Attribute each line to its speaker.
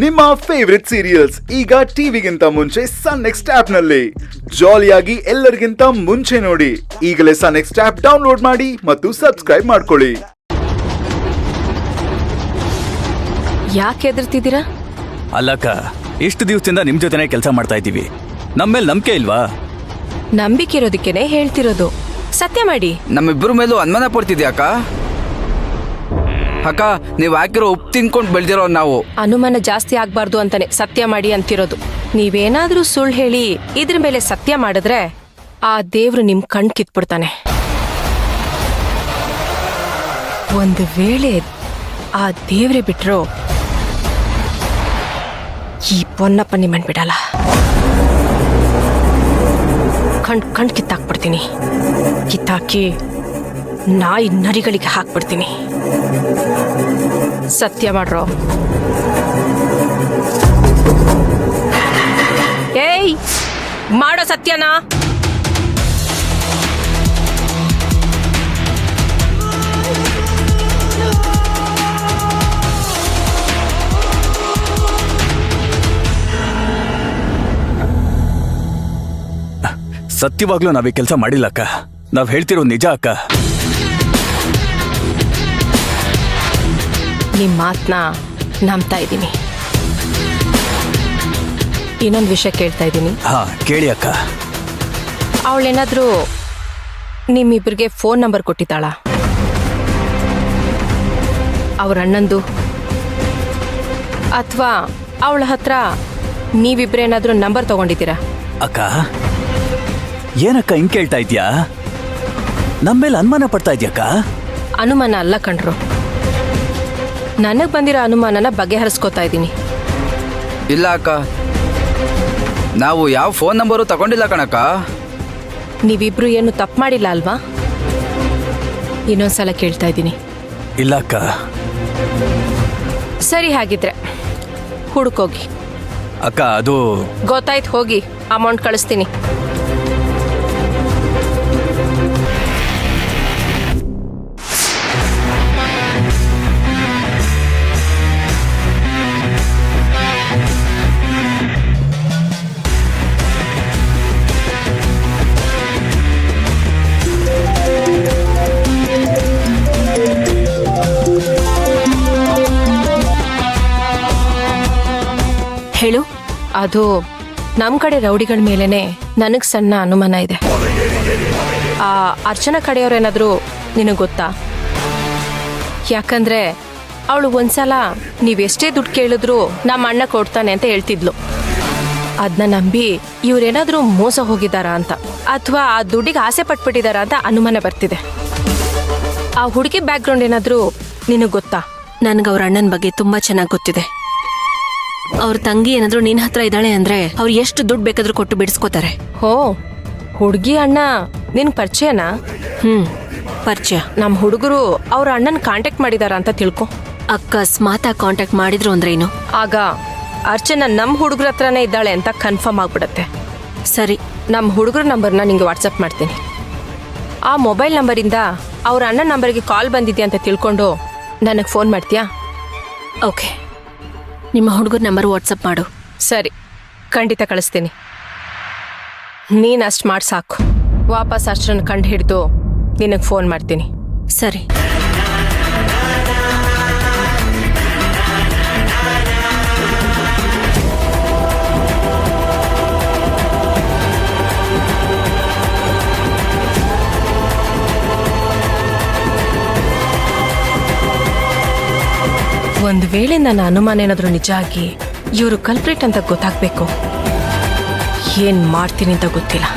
Speaker 1: ನಿಮ್ಮ favourite serials ಈಗ ಟಿವಿಗಿಂತ ಮುಂಚೆ ಸನ್ ನೆಕ್ಸ್ಟ್ ಆಪ್ ನಲ್ಲಿ ಜಾಲಿಯಾಗಿ ಎಲ್ಲರಿಗಿಂತ ಮುಂಚೆ ನೋಡಿ. ಈಗಲೇ ಸನ್ ನೆಕ್ಸ್ಟ್ ಆಪ್ ಡೌನ್ಲೋಡ್ ಮಾಡಿ ಮತ್ತು ಸಬ್ಸ್ಕ್ರೈಬ್ ಮಾಡ್ಕೊಳ್ಳಿ.
Speaker 2: ಯಾಕೆ ಹೆದರ್ತಿದ್ದೀರಾ?
Speaker 3: ಅಲ್ಲಕ್ಕ, ಇಷ್ಟು ದಿವಸದಿಂದ ನಿಮ್ ಜೊತೆನೆ ಕೆಲಸ ಮಾಡ್ತಾ ಇದ್ದೀವಿ. ನಮ್ಮೇಲೆ ನಂಬಿಕೆ ಇಲ್ವಾ?
Speaker 2: ನಂಬಿಕೆ ಇರೋದಕ್ಕೇನೆ ಹೇಳ್ತಿರೋದು. ಸತ್ಯ ಮಾಡಿ.
Speaker 4: ನಮ್ಮಿಬ್ಬರ ಮೇಲೂ ಅನುಮಾನ ಪಡ್ತಿದ್ಯಾ ಅಕ್ಕ? ಅಕ್ಕ, ನೀವು ಹಾಕಿರೋ ಉಪ್ಪು ತಿನ್ಕೊಂಡು ಬೆಳೆದಿರೋ ನಾವು.
Speaker 2: ಅನುಮಾನ ಜಾಸ್ತಿ ಆಗ್ಬಾರ್ದು ಅಂತಾನೆ ಸತ್ಯ ಮಾಡಿ ಅಂತಿರೋದು. ನೀವೇನಾದ್ರೂ ಸುಳ್ಳು ಹೇಳಿ ಇದ್ರ ಮೇಲೆ ಸತ್ಯ ಮಾಡಿದ್ರೆ ಆ ದೇವ್ರು ನಿಮ್ ಕಣ್ ಕಿತ್ಬಿಡ್ತಾನೆ. ಒಂದು ವೇಳೆ ಆ ದೇವ್ರೆ ಬಿಟ್ರು ಈ ಪೊನ್ನಪ್ಪ ನಿಮ್ಮನ್ ಬಿಡಲ್ಲ. ಕಣ್ ಕಿತ್ತಾಕ್ಬಿಡ್ತೀನಿ. ಕಿತ್ತಾಕಿ ನಾಯಿ ನರಿಗಳಿಗೆ ಹಾಕ್ಬಿಡ್ತೀನಿ. ಸತ್ಯ ಮಾಡ್ರೋ. ಏಯ್, ಮಾಡೋ ಸತ್ಯನಾ?
Speaker 3: ಸತ್ಯವಾಗ್ಲೂ ನಾವೀ ಕೆಲಸ ಮಾಡಿಲ್ಲ ಅಕ್ಕ. ನಾವ್ ಹೇಳ್ತಿರೋ ನಿಜ ಅಕ್ಕ.
Speaker 2: ನಿಮ್ ಮಾತನ್ನ ನಂಬ್ತಾ ಇದ್ದೀನಿ. ಇನ್ನೊಂದು ವಿಷಯ ಕೇಳ್ತಾ ಇದ್ದೀನಿ.
Speaker 3: ಹಾ, ಕೇಳಿ ಅಕ್ಕ.
Speaker 2: ಅವಳೇನಾದ್ರೂ ನಿಮ್ಮಿಬ್ರಿಗೆ ಫೋನ್ ನಂಬರ್ ಕೊಟ್ಟಿದ್ದಾಳ? ಅವ್ರ ಅಣ್ಣಂದು ಅಥವಾ ಅವಳ ಹತ್ರ ನೀವಿಬ್ರೇನಾದ್ರೂ ನಂಬರ್ ತಗೊಂಡಿದ್ದೀರಾ?
Speaker 3: ಅಕ್ಕ, ಏನಕ್ಕ ಹಿಂಗ್ ಕೇಳ್ತಾ ಇದ್ಯಾ? ನಮ್ಮೇಲೆ ಅನುಮಾನ ಪಡ್ತಾ ಇದ್ಯಾಕ್ಕ?
Speaker 2: ಅನುಮಾನ ಅಲ್ಲ ಕಣ್ರು, ನನಗ್ ಬಂದಿರೋ ಅನುಮಾನನ ಬಗೆಹರಿಸ್ಕೋತಾ ಇದ್ದೀನಿ.
Speaker 4: ಇಲ್ಲ ಅಕ್ಕ, ನಾವು ಯಾವ ಫೋನ್ ನಂಬರು ತಗೊಂಡಿಲ್ಲ ಕಣಕ್ಕ.
Speaker 2: ನೀವಿಬ್ರು ಏನು ತಪ್ಪು ಮಾಡಿಲ್ಲ ಅಲ್ವಾ? ಇನ್ನೊಂದ್ಸಲ ಕೇಳ್ತಾ ಇದ್ದೀನಿ.
Speaker 3: ಇಲ್ಲ ಅಕ್ಕ.
Speaker 2: ಸರಿ, ಹಾಗಿದ್ರೆ ಹುಡುಕೋಗಿ.
Speaker 3: ಅಕ್ಕ, ಅದು
Speaker 2: ಗೊತ್ತಾಯ್ತು, ಹೋಗಿ ಅಮೌಂಟ್ ಕಳಿಸ್ತೀನಿ. ಹೇಳು. ಅದು ನಮ್ಮ ಕಡೆ ರೌಡಿಗಳ ಮೇಲೇನೆ ನನಗೆ ಸಣ್ಣ ಅನುಮಾನ ಇದೆ. ಆ ಅರ್ಚನಾ ಕಡೆಯವ್ರೇನಾದರೂ ನಿನಗೆ ಗೊತ್ತಾ? ಯಾಕಂದ್ರೆ ಅವಳು ಒಂದ್ಸಲ ನೀವೆಷ್ಟೇ ದುಡ್ಡು ಕೇಳಿದ್ರು ನಮ್ಮ ಅಣ್ಣ ಕೊಡ್ತಾನೆ ಅಂತ ಹೇಳ್ತಿದ್ಲು. ಅದನ್ನ ನಂಬಿ ಇವ್ರೇನಾದ್ರೂ ಮೋಸ ಹೋಗಿದ್ದಾರಾ ಅಂತ, ಅಥವಾ ಆ ದುಡ್ಡಿಗೆ ಆಸೆ ಪಟ್ಬಿಟ್ಟಿದಾರಾ ಅಂತ ಅನುಮಾನ ಬರ್ತಿದೆ. ಆ ಹುಡುಗಿ ಬ್ಯಾಕ್ಗ್ರೌಂಡ್ ಏನಾದರೂ ನಿನಗೆ ಗೊತ್ತಾ?
Speaker 5: ನನ್ಗೆ ಅವ್ರ ಅಣ್ಣನ ಬಗ್ಗೆ ತುಂಬಾ ಚೆನ್ನಾಗಿ ಗೊತ್ತಿದೆ. ಅವ್ರ ತಂಗಿ ಏನಾದ್ರು ನಿನ್ ಹತ್ರ ಇದ್ದಾಳೆ ಅಂದ್ರೆ ಅವ್ರು ಎಷ್ಟು ದುಡ್ಡು ಬೇಕಾದ್ರೂ ಕೊಟ್ಟು ಬಿಡಿಸ್ಕೋತಾರೆ.
Speaker 2: ಹೋ, ಹುಡುಗಿ ಅಣ್ಣ ನಿನ್ ಪರಿಚಯನಾ?
Speaker 5: ಪರಿಚಯ.
Speaker 2: ನಮ್ಮ ಹುಡುಗರು ಅವ್ರ ಅಣ್ಣನ ಕಾಂಟ್ಯಾಕ್ಟ್ ಮಾಡಿದಾರ ಅಂತ ತಿಳ್ಕೊ.
Speaker 5: ಅಕಸ್ಮಾತ್ ಕಾಂಟ್ಯಾಕ್ಟ್ ಮಾಡಿದ್ರು ಅಂದ್ರೆ ಏನು?
Speaker 2: ಆಗ ಅರ್ಚನಾ ನಮ್ಮ ಹುಡುಗರ ಹತ್ರನೇ ಇದ್ದಾಳೆ ಅಂತ ಕನ್ಫರ್ಮ್ ಆಗ್ಬಿಡತ್ತೆ.
Speaker 5: ಸರಿ,
Speaker 2: ನಮ್ಮ ಹುಡುಗರ ನಂಬರ್ನ ನಿಂಗೆ ವಾಟ್ಸಪ್ ಮಾಡ್ತೀನಿ. ಆ ಮೊಬೈಲ್ ನಂಬರಿಂದ ಅವ್ರ ಅಣ್ಣನ ನಂಬರ್ಗೆ ಕಾಲ್ ಬಂದಿದ್ಯಾ ಅಂತ ತಿಳ್ಕೊಂಡು ನನಗೆ ಫೋನ್ ಮಾಡ್ತೀಯಾ?
Speaker 5: ಓಕೆ, ನಿಮ್ಮ ಹುಡುಗರ ನಂಬರ್ ವಾಟ್ಸಪ್ ಮಾಡು.
Speaker 2: ಸರಿ, ಖಂಡಿತ ಕಳಿಸ್ತೀನಿ. ನೀನು ಅಷ್ಟು ಮಾಡಿ ಸಾಕು. ವಾಪಸ್ ಅಷ್ಟನ್ನು ಕಂಡು ಹಿಡಿದು ನಿನಗೆ ಫೋನ್ ಮಾಡ್ತೀನಿ.
Speaker 5: ಸರಿ.
Speaker 2: ಒಂದು ವೇಳೆ ನನ್ನ ಅನುಮಾನ ಏನಾದರೂ ನಿಜ ಆಗಿ ಇವರು ಕಲ್ಪ್ರಿಟ್ ಅಂತ ಗೊತ್ತಾಗಬೇಕು. ಏನ್ ಮಾಡ್ತೀನಿ ಅಂತ ಗೊತ್ತಿಲ್ಲ.